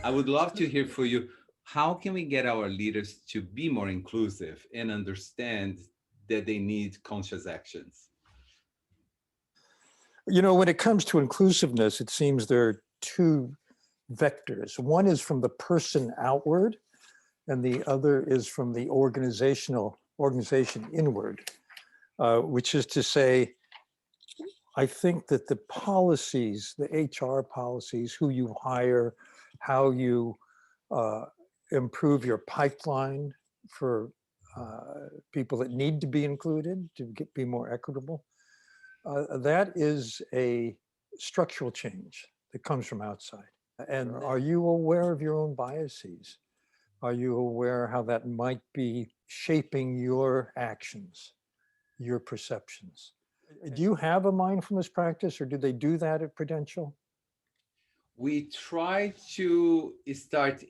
I would love to hear from you. How can we get our leaders to be more inclusive and understand that they need conscious actions? When it comes to inclusiveness, it seems there are two vectors. One is from the person outward, and the other is from the organization inward, which is to say, I think that the policies, the HR policies, who you hire, how you improve your pipeline for people that need to be included to be more equitable, that is a structural change that comes from outside. And are you aware of your own biases? Are you aware how that might be shaping your actions, your perceptions? Do you have a mindfulness practice, or do they do that at Prudential? We try to start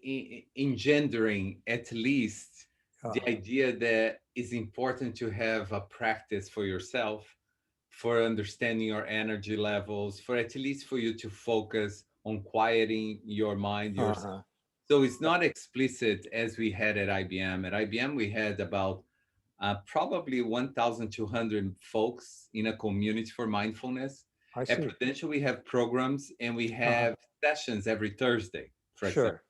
engendering at least the idea that it's important to have a practice for yourself, for understanding your energy levels, for at least for you to focus on quieting your mind yourself. So it's not explicit as we had at IBM. At IBM, we had about probably 1,200 folks in a community for mindfulness. At Prudential, we have programs and we have sessions every Thursday, for example.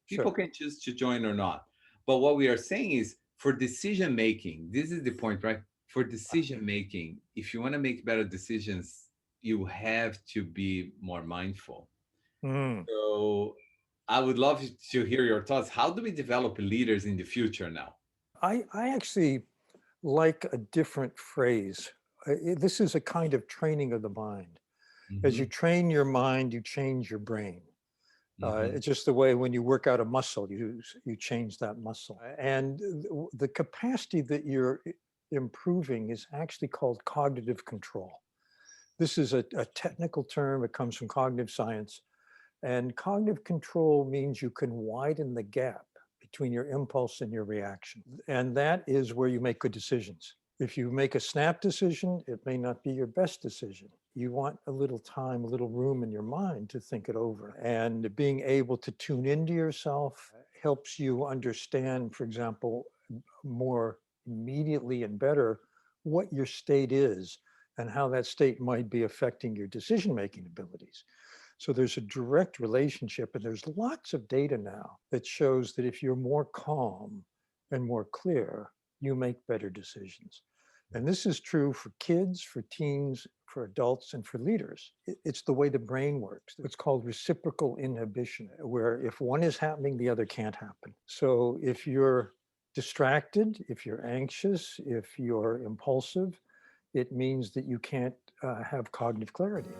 People can choose to join or not. But what we are saying is for decision making, this is the point, right? For decision making, if you want to make better decisions, you have to be more mindful. So I would love to hear your thoughts. How do we develop leaders in the future now? I actually like a different phrase. This is a kind of training of the mind. As you train your mind, you change your brain. It's just the way when you work out a muscle, you change that muscle. And the capacity that you're improving is actually called cognitive control. This is a technical term. It comes from cognitive science. And cognitive control means you can widen the gap between your impulse and your reaction. And that is where you make good decisions. If you make a snap decision, it may not be your best decision. You want a little time, a little room in your mind to think it over. And being able to tune into yourself helps you understand, for example, more immediately and better what your state is and how that state might be affecting your decision-making abilities. So there's a direct relationship, and there's lots of data now that shows that if you're more calm and more clear, you make better decisions. And this is true for kids, for teens, for adults, and for leaders. It's the way the brain works. It's called reciprocal inhibition, where if one is happening, the other can't happen. So if you're distracted, if you're anxious, if you're impulsive, it means that you can't have cognitive clarity.